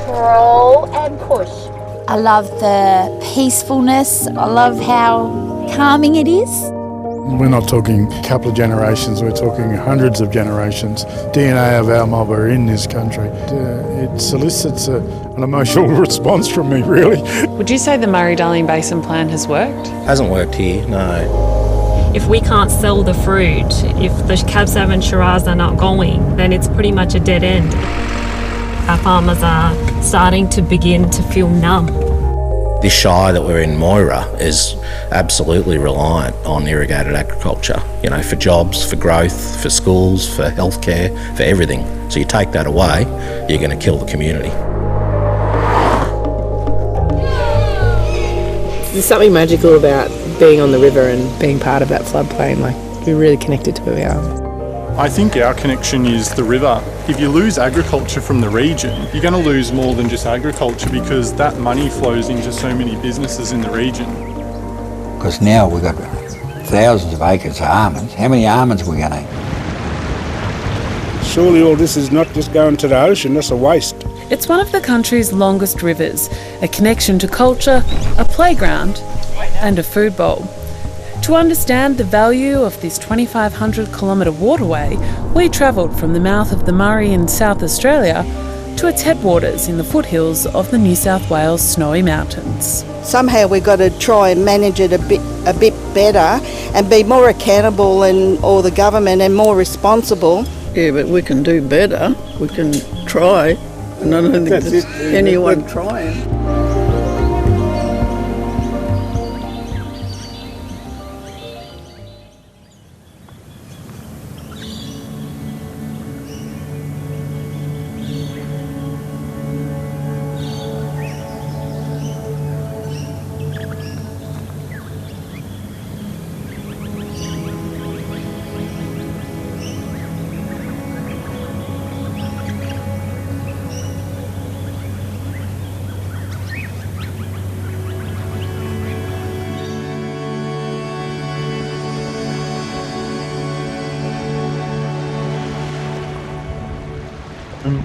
Control and push. I love the peacefulness. I love how calming it is. We're not talking a couple of generations, we're talking hundreds of generations. DNA of our mob are in this country. It solicits an emotional response from me, really. Would you say the Murray-Darling Basin Plan has worked? Hasn't worked here, no. If we can't sell the fruit, if the Cab 7 Shiraz are not going, then it's pretty much a dead end. Our farmers are starting to begin to feel numb. This shire that we're in, Moira, is absolutely reliant on irrigated agriculture, for jobs, for growth, for schools, for healthcare, for everything. So you take that away, you're going to kill the community. There's something magical about being on the river and being part of that floodplain. We're really connected to who we are. I think our connection is the river. If you lose agriculture from the region, you're going to lose more than just agriculture, because that money flows into so many businesses in the region. Because now we've got thousands of acres of almonds. How many almonds are we going to eat? Surely all this is not just going to the ocean, that's a waste. It's one of the country's longest rivers, a connection to culture, a playground, and a food bowl. To understand the value of this 2,500 kilometre waterway, we travelled from the mouth of the Murray in South Australia to its headwaters in the foothills of the New South Wales Snowy Mountains. Somehow we've got to try and manage it a bit better and be more accountable or the government and more responsible. Yeah, but we can do better. We can try. And I don't think there's anyone trying.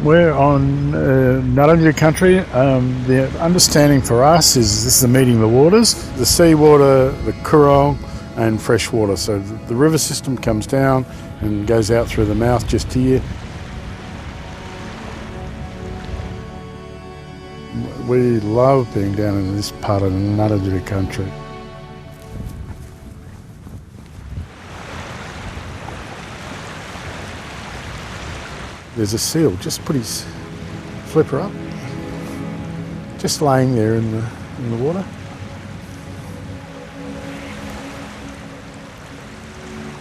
We're on Nurrinja country. The understanding for us is this is the meeting of the waters, the seawater, the Coorong and fresh water. So the river system comes down and goes out through the mouth just here. We love being down in this part of Nurrinja country. There's a seal, just put his flipper up, just laying there in the water.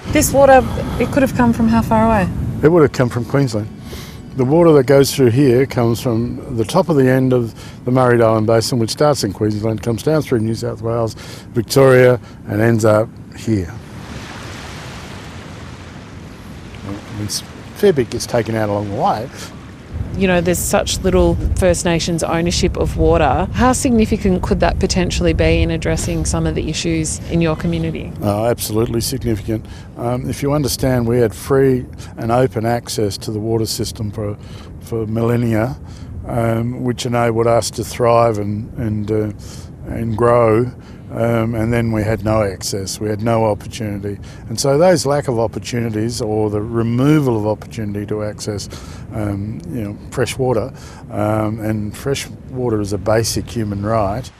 This water, it could have come from how far away? It would have come from Queensland. The water that goes through here comes from the top of the end of the Murray-Darling Basin, which starts in Queensland, comes down through New South Wales, Victoria, and ends up here. It's fair bit gets taken out along the way. There's such little First Nations ownership of water. How significant could that potentially be in addressing some of the issues in your community? Oh, absolutely significant. If you understand, we had free and open access to the water system for millennia, which enabled us to thrive and grow. And then we had no access, we had no opportunity. And so those lack of opportunities, or the removal of opportunity to access fresh water, and fresh water is a basic human right.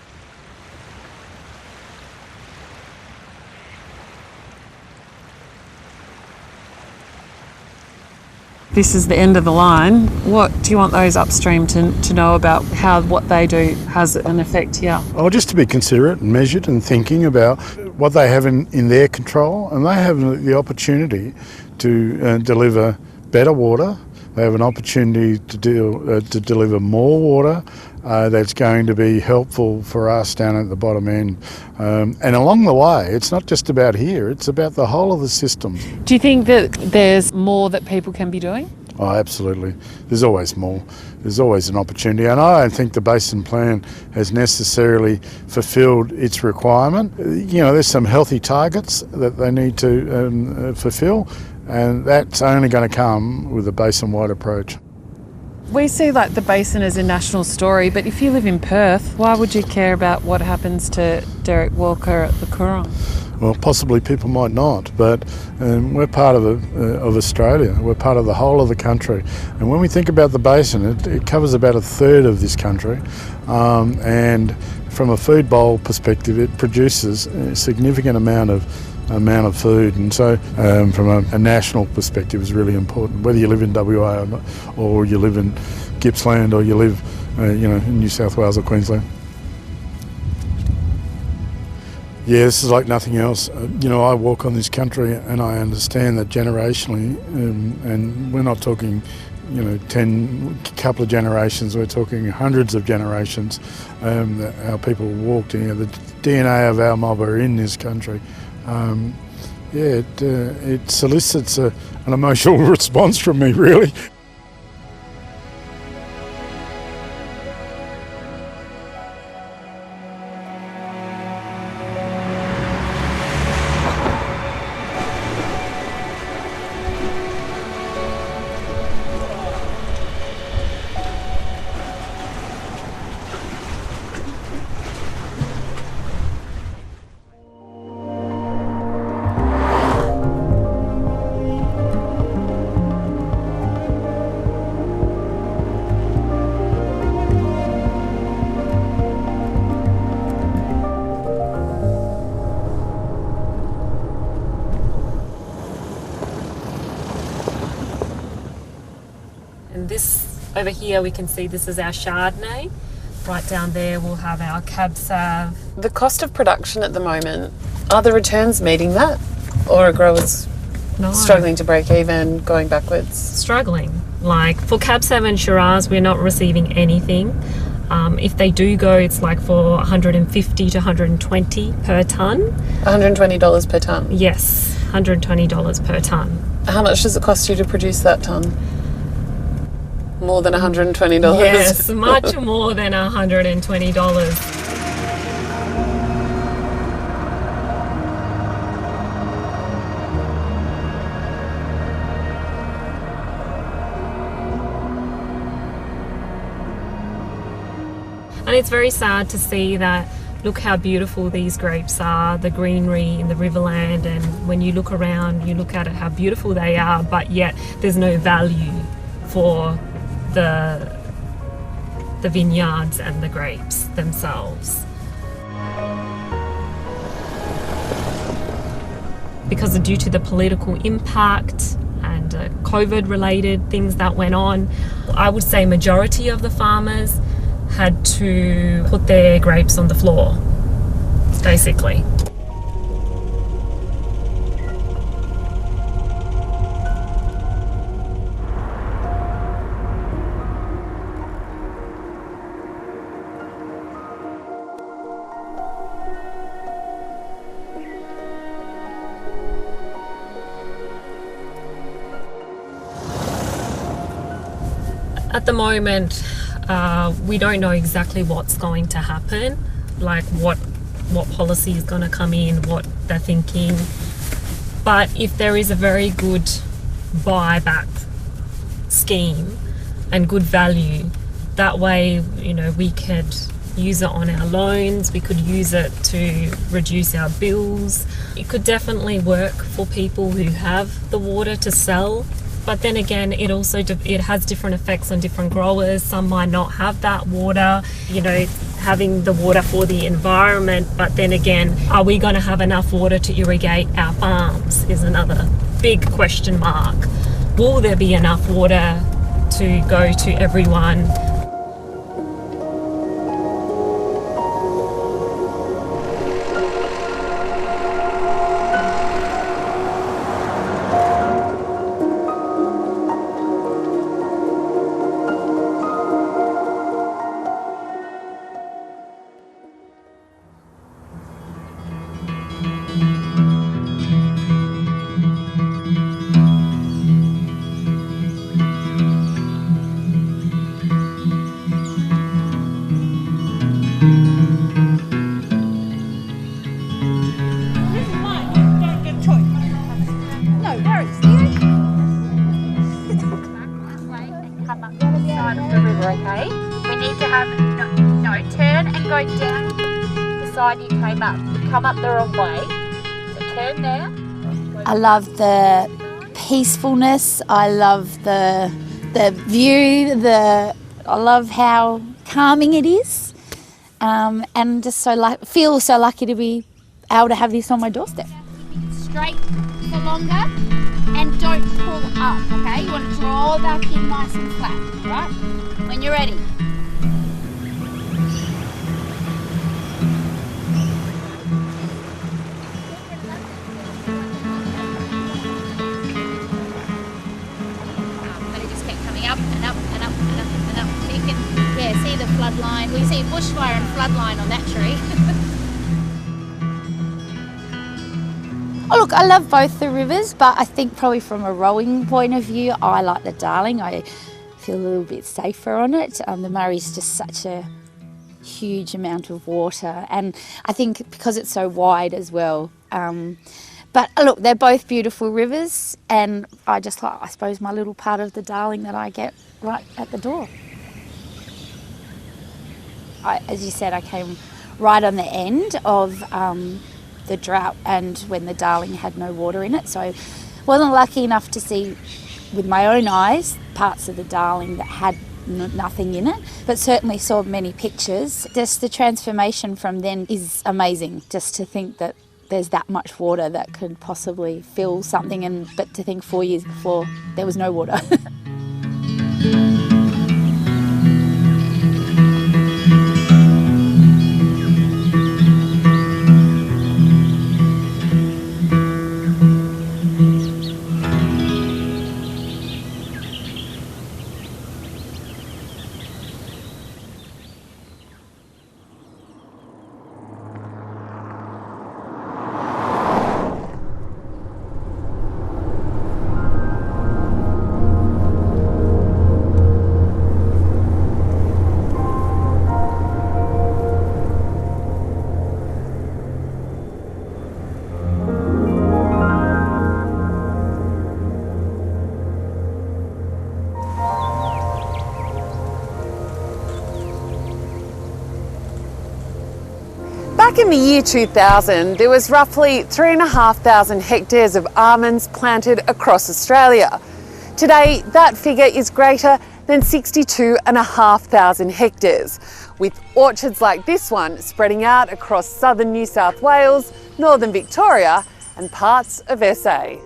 This is the end of the line. What do you want those upstream to know about how what they do has an effect here? Oh, just to be considerate and measured and thinking about what they have in their control, and they have the opportunity to deliver better water. They have an opportunity to deliver more water that's going to be helpful for us down at the bottom end. And along the way, it's not just about here, it's about the whole of the system. Do you think that there's more that people can be doing? Oh, absolutely. There's always more. There's always an opportunity. And I don't think the Basin Plan has necessarily fulfilled its requirement. There's some healthy targets that they need to fulfil, and that's only going to come with a basin-wide approach. We see like the basin as a national story, but if you live in Perth, why would you care about what happens to Derek Walker at the Coorong? Well, possibly people might not, but we're part of Australia. We're part of the whole of the country. And when we think about the basin, it covers about a third of this country. And from a food bowl perspective, it produces a significant amount of food, and so from a national perspective is really important, whether you live in WA or not, or you live in Gippsland, or you live in New South Wales or Queensland. Yeah, this is like nothing else. I walk on this country and I understand that generationally, and we're not talking couple of generations, we're talking hundreds of generations, our people walked in. The DNA of our mob are in this country. It solicits an emotional response from me, really. And this over here, we can see this is our Chardonnay. Right down there, we'll have our Cab Sav. The cost of production at the moment, are the returns meeting that? Or are growers struggling to break even, going backwards? Struggling. Like for Cab Sav and Shiraz, we're not receiving anything. If they do go, it's like for 150 to 120 per tonne. $120 per tonne? Yes, $120 per tonne. How much does it cost you to produce that tonne? More than $120? Yes, much more than $120. And it's very sad to see that, look how beautiful these grapes are, the greenery in the riverland, and when you look around, you look at it, how beautiful they are, but yet there's no value for the vineyards and the grapes themselves. Because due to the political impact and COVID related things that went on, I would say majority of the farmers had to put their grapes on the floor, basically. At the moment, we don't know exactly what's going to happen, like what policy is going to come in, what they're thinking. But if there is a very good buyback scheme and good value, that way, we could use it on our loans, we could use it to reduce our bills. It could definitely work for people who have the water to sell. But then again, it has different effects on different growers. Some might not have that water, having the water for the environment. But then again, are we going to have enough water to irrigate our farms is another big question mark. Will there be enough water to go to everyone? come up the side of the river, okay? We need to have, no, turn and go down the side you came up. You come up the wrong way. So turn there. I love the peacefulness. I love the view. I love how calming it is. And just feel so lucky to be able to have this on my doorstep. Straight for longer and don't pull up, okay? You want to draw back in nice and flat, right? When you're ready. But it just kept coming up and up and up and up and up. So you can, see the flood line. We see bushfire and flood line on that tree. Oh, look, I love both the rivers, but I think probably from a rowing point of view, I like the Darling. I feel a little bit safer on it. The Murray's just such a huge amount of water, and I think because it's so wide as well. But look, they're both beautiful rivers, and I just like, I suppose, my little part of the Darling that I get right at the door. As you said, I came right on the end of the drought and when the Darling had no water in it, so wasn't lucky enough to see with my own eyes parts of the Darling that had nothing in it, but certainly saw many pictures. Just the transformation from then is amazing, just to think that there's that much water that could possibly fill something, but to think 4 years before there was no water. Back in the year 2000, there was roughly 3,500 hectares of almonds planted across Australia. Today, that figure is greater than 62,500 hectares, with orchards like this one spreading out across southern New South Wales, northern Victoria, and parts of SA.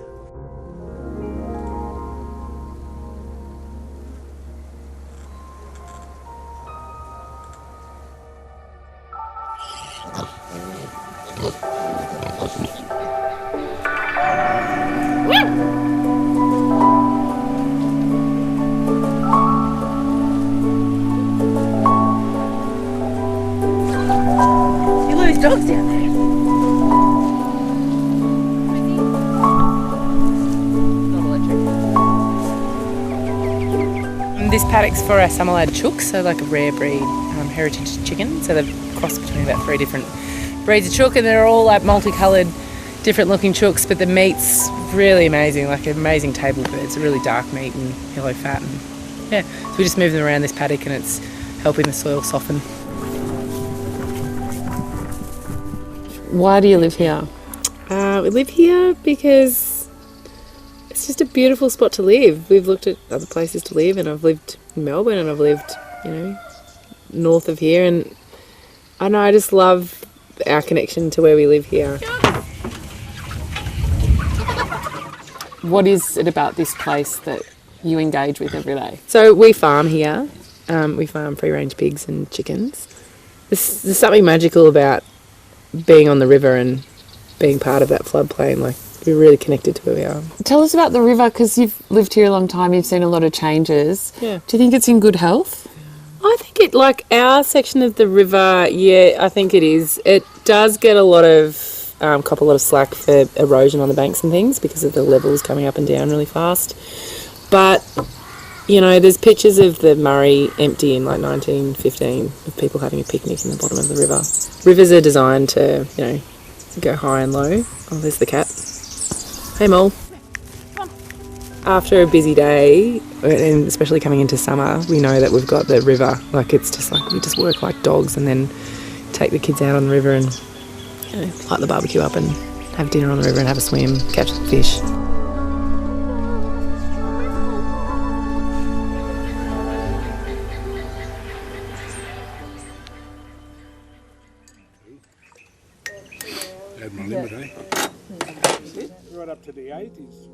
Dogs down there. This paddock's for our summer-lad chooks, so like a rare breed heritage chicken. So they've crossed between about 3 different breeds of chook, and they're all like multicoloured, different-looking chooks. But the meat's really amazing, like an amazing table birds. A really dark meat and yellow fat, and yeah. So we just move them around this paddock, and it's helping the soil soften. Why do you live here? We live here because it's just a beautiful spot to live. We've looked at other places to live, and I've lived in Melbourne, and I've lived, north of here, and I know I just love our connection to where we live here. What is it about this place that you engage with every day? So we farm here. We farm free-range pigs and chickens. There's something magical about being on the river and being part of that floodplain. Like, we're really connected to where we are. Tell us about the river, because you've lived here a long time, you've seen a lot of changes. Yeah. Do you think it's in good health? I think it, like our section of the river, yeah, I think it is. It does get a lot of, cop a lot of slack for erosion on the banks and things because of the levels coming up and down really fast. But, there's pictures of the Murray empty in like 1915 of people having a picnic in the bottom of the river. Rivers are designed to, go high and low. Oh, there's the cat. Hey, Mole. After a busy day, and especially coming into summer, we know that we've got the river. Like, it's just like we just work like dogs and then take the kids out on the river and light the barbecue up and have dinner on the river and have a swim, catch some fish. Had my limit, eh? Right up to the 80s,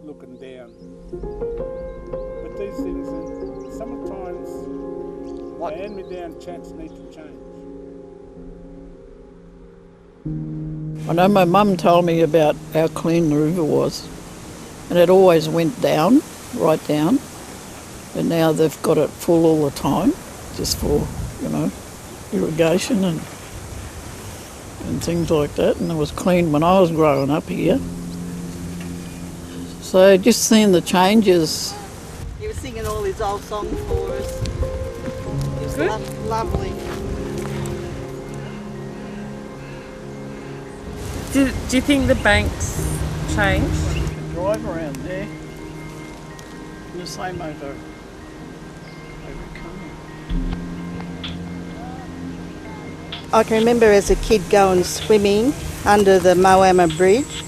looking down. But these things, sometimes the hand-me-down chats need to change. I know my mum told me about how clean the river was, and it always went down, right down, and now they've got it full all the time, just for, irrigation and things like that, and it was clean when I was growing up here. So just seeing the changes. He was singing all his old songs for us. It was lovely. Do you think the banks changed? You can drive around there in the same over coming. I can remember as a kid going swimming under the Moama Bridge,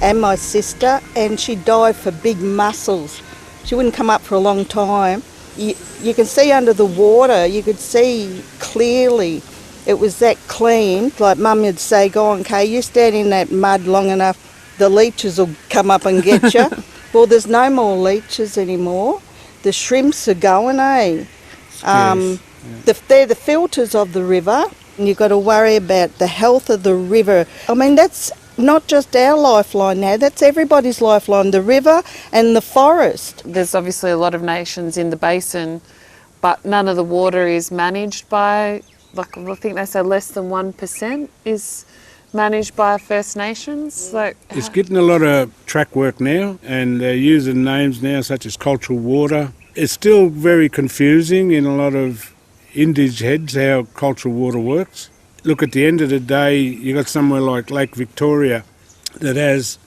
and my sister, and she dived for big mussels. She wouldn't come up for a long time. You can see under the water, you could see clearly. It was that clean. Like Mum would say, go on, Kay, you stand in that mud long enough, the leeches will come up and get you. Well, there's no more leeches anymore. The shrimps are going, eh? They're the filters of the river. And you've got to worry about the health of the river. I mean, that's not just our lifeline now, that's everybody's lifeline, the river and the forest. There's obviously a lot of nations in the basin, but none of the water is managed by, like, I think they say less than 1% is managed by First Nations. It's getting a lot of track work now, and they're using names now such as cultural water. It's still very confusing in a lot of Indigenous heads how cultural water works. Look, at the end of the day, you got somewhere like Lake Victoria that has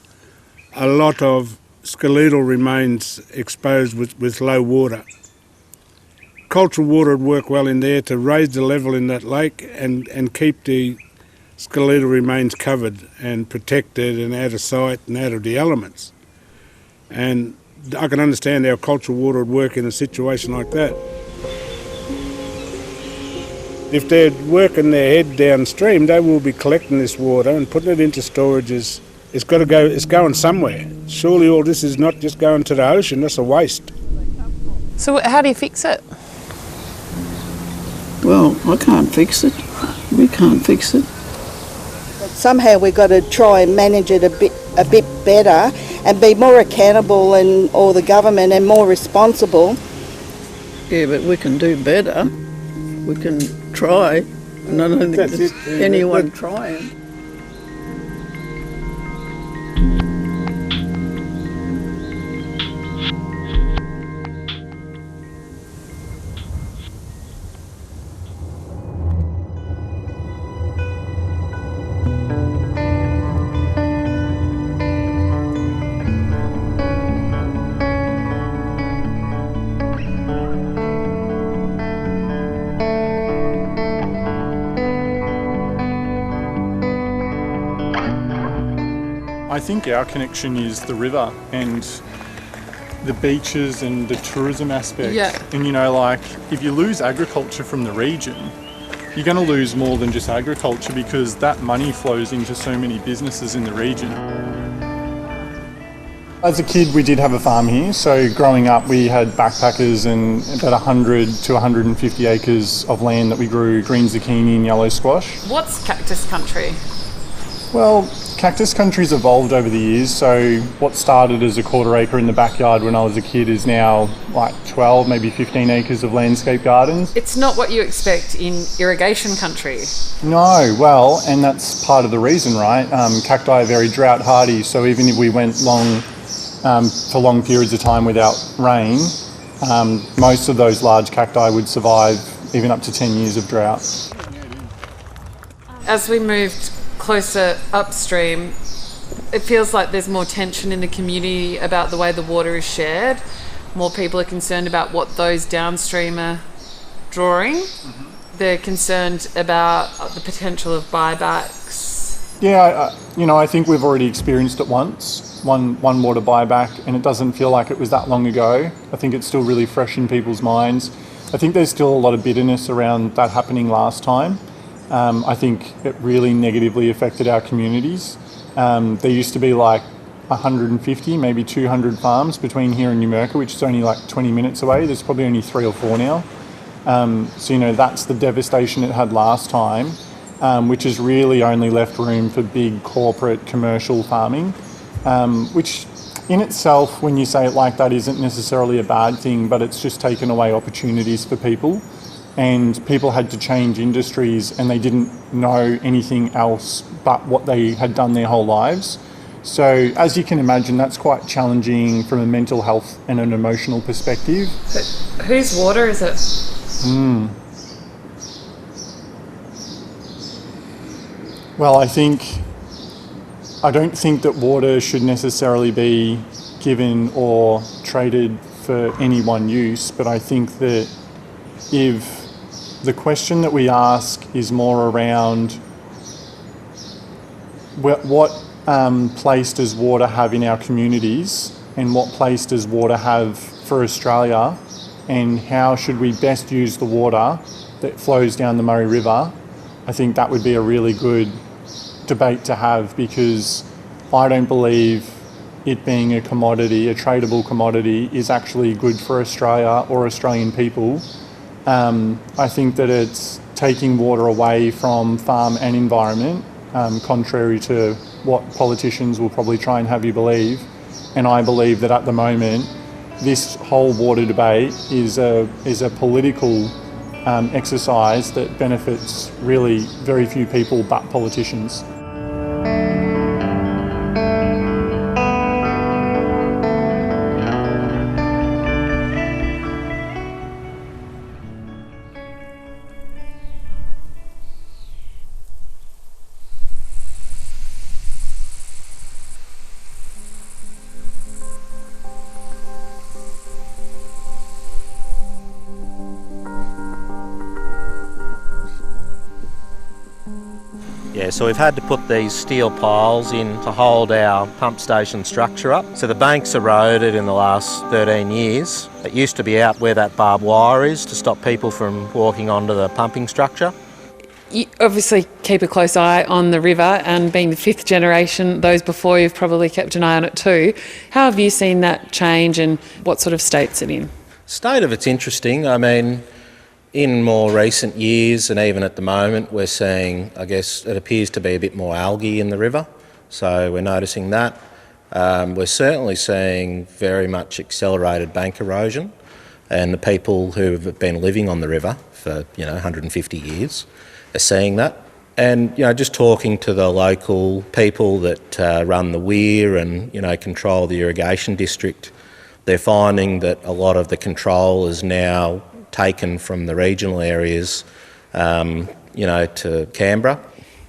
a lot of skeletal remains exposed with low water. Cultural water would work well in there to raise the level in that lake and keep the skeletal remains covered and protected and out of sight and out of the elements. And I can understand how cultural water would work in a situation like that. If they're working their head downstream, they will be collecting this water and putting it into storages. It's got to go. It's going somewhere. Surely all this is not just going to the ocean. That's a waste. So how do you fix it? Well, I can't fix it. We can't fix it. Somehow we've got to try and manage it a bit better and be more accountable, and or the government, and more responsible. Yeah, but we can do better. We can try, and I don't think there's anyone trying. I think our connection is the river and the beaches and the tourism aspect. Yeah. And if you lose agriculture from the region, you're going to lose more than just agriculture, because that money flows into so many businesses in the region. As a kid, we did have a farm here. So growing up, we had backpackers and about 100 to 150 acres of land that we grew green zucchini and yellow squash. What's cactus country? Well, cactus country's evolved over the years. So what started as a quarter acre in the backyard when I was a kid is now like 12, maybe 15 acres of landscape gardens. It's not what you expect in irrigation country. No, well, and that's part of the reason, right? Cacti are very drought hardy, so even if we went for long periods of time without rain, most of those large cacti would survive even up to 10 years of drought. As we moved closer upstream, It feels like there's more tension in the community about the way the water is shared. More people are concerned about what those downstream are drawing. They're concerned about the potential of buybacks. Yeah, I think we've already experienced it once, one water buyback, and it doesn't feel like it was that long ago. I think it's still really fresh in people's minds. I think there's still a lot of bitterness around that happening last time. I think it really negatively affected our communities. There used to be like 150, maybe 200 farms between here and Numurkah, which is only like 20 minutes away. There's probably only 3 or 4 now. So, that's the devastation it had last time, which has really only left room for big corporate commercial farming, which in itself, when you say it like that, isn't necessarily a bad thing, but it's just taken away opportunities for people. And people had to change industries and they didn't know anything else but what they had done their whole lives. So as you can imagine, that's quite challenging from a mental health and an emotional perspective. Whose water is it? Well, I don't think that water should necessarily be given or traded for any one use, but I think that if the question that we ask is more around what place does water have in our communities and what place does water have for Australia, and how should we best use the water that flows down the Murray River, I think that would be a really good debate to have, because I don't believe it being a commodity, a tradable commodity, is actually good for Australia or Australian people. I think that it's taking water away from farm and environment, contrary to what politicians will probably try and have you believe. And I believe that at the moment, this whole water debate is a political exercise that benefits really very few people but politicians. Yeah, so we've had to put these steel piles in to hold our pump station structure up. So the bank's eroded in the last 13 years. It used to be out where that barbed wire is to stop people from walking onto the pumping structure. You obviously keep a close eye on the river, and being the 5th generation, those before you've probably kept an eye on it too. How have you seen that change, and what sort of state's it in? State of it's interesting. I mean, in more recent years and even at the moment, we're seeing, I guess, it appears to be a bit more algae in the river. So we're noticing that. We're certainly seeing very much accelerated bank erosion, and the people who have been living on the river for 150 years are seeing that. And just talking to the local people that run the weir and control the irrigation district, they're finding that a lot of the control is now taken from the regional areas, to Canberra.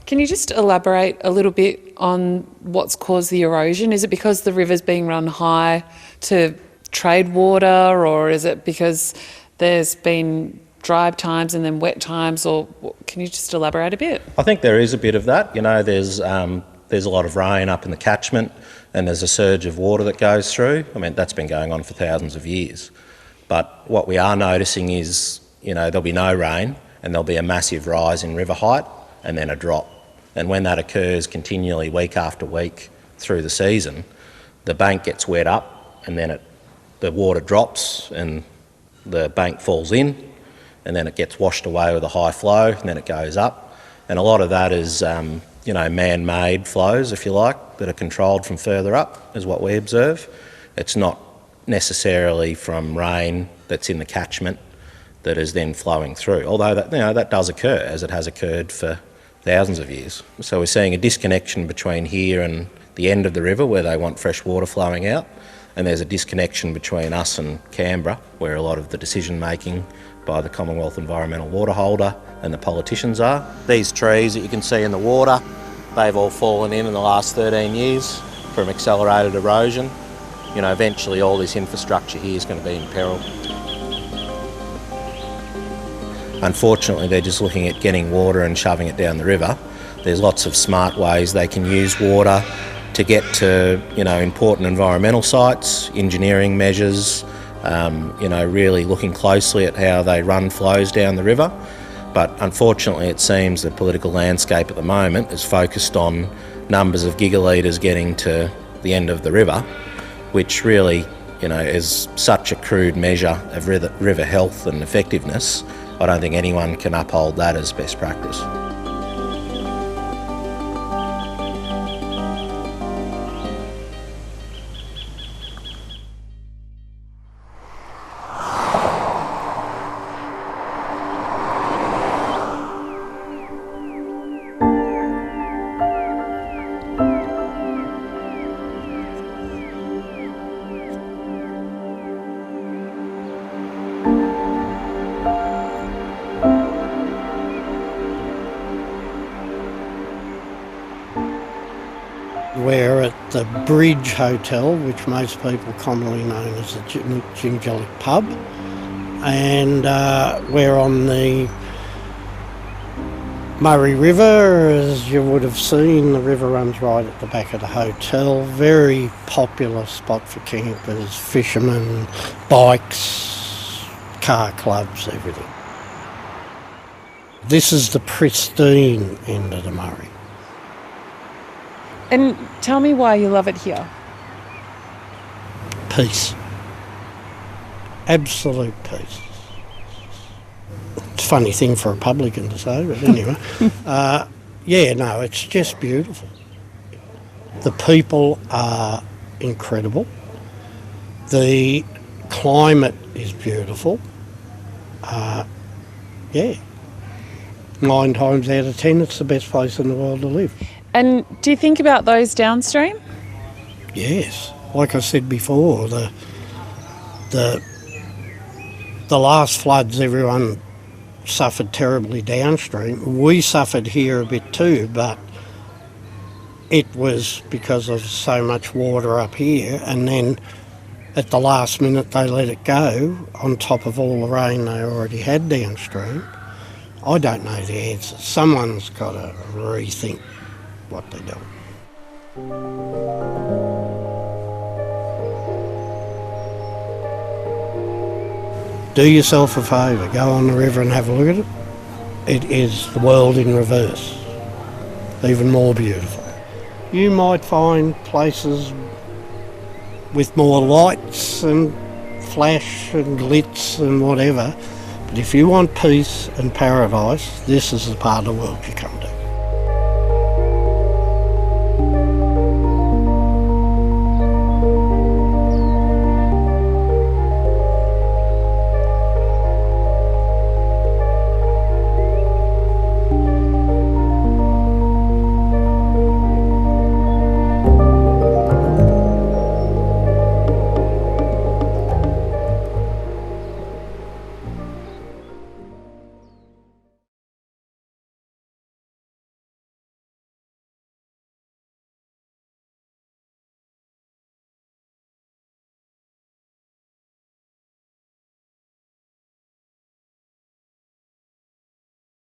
Can you just elaborate a little bit on what's caused the erosion? Is it because the river's being run high to trade water, or is it because there's been dry times and then wet times, or can you just elaborate a bit? I think there is a bit of that. There's a lot of rain up in the catchment, and there's a surge of water that goes through. I mean, that's been going on for thousands of years. But what we are noticing is, there'll be no rain and there'll be a massive rise in river height and then a drop. And when that occurs continually week after week through the season, the bank gets wet up and then the water drops and the bank falls in, and then it gets washed away with a high flow, and then it goes up. And a lot of that is, man-made flows, if you like, that are controlled from further up, is what we observe. It's not necessarily from rain that's in the catchment that is then flowing through, although that does occur, as it has occurred for thousands of years. So we're seeing a disconnection between here and the end of the river where they want fresh water flowing out, and there's a disconnection between us and Canberra where a lot of the decision making by the Commonwealth Environmental Water Holder and the politicians are. These trees that you can see in the water, They've all fallen in the last 13 years from accelerated erosion. You know, eventually all this infrastructure here is going to be in peril. Unfortunately, they're just looking at getting water and shoving it down the river. There's lots of smart ways they can use water to get to, you know, important environmental sites, engineering measures, you know, really looking closely at how they run flows down the river. But unfortunately, it seems the political landscape at the moment is focused on numbers of gigalitres getting to the end of the river, which really, you know, is such a crude measure of river health and effectiveness. I don't think anyone can uphold that as best practice. We're at the Bridge Hotel, which most people commonly know as the Gingerlick Pub, and we're on the Murray River. As you would have seen, the river runs right at the back of the hotel. Very popular spot for campers, fishermen, bikes, car clubs, everything. This is the pristine end of the Murray. And tell me why you love it here. Peace. Absolute peace. It's a funny thing for a publican to say, but anyway. Yeah, no, it's just beautiful. The people are incredible. The climate is beautiful. Yeah. 9 times out of 10, it's the best place in the world to live. And do you think about those downstream? Yes. Like I said before, the last floods, everyone suffered terribly downstream. We suffered here a bit too, but it was because of so much water up here, and then at the last minute they let it go on top of all the rain they already had downstream. I don't know the answer. Someone's got to rethink what they're doing. Do yourself a favour, go on the river and have a look at it. It is the world in reverse, even more beautiful. You might find places with more lights and flash and glitz and whatever, but if you want peace and paradise, this is the part of the world you come to.